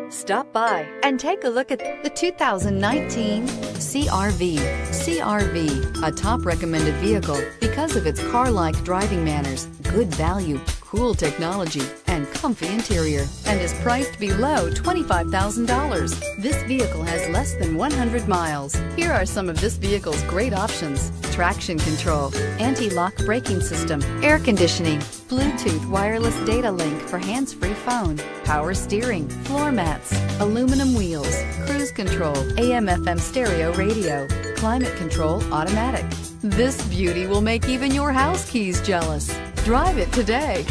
Stop by and take a look at the 2019 CR-V. CR-V, a top recommended vehicle because of its car-like driving manners, good value, cool technology, and comfy interior, and is priced below $25,000. This vehicle has less than 100 miles. Here are some of this vehicle's great options: traction control, anti-lock braking system, air conditioning, Bluetooth wireless data link for hands-free phone, power steering, floor mats, aluminum wheels, cruise control, AM/FM stereo radio, climate control automatic. This beauty will make even your house keys jealous. Drive it today.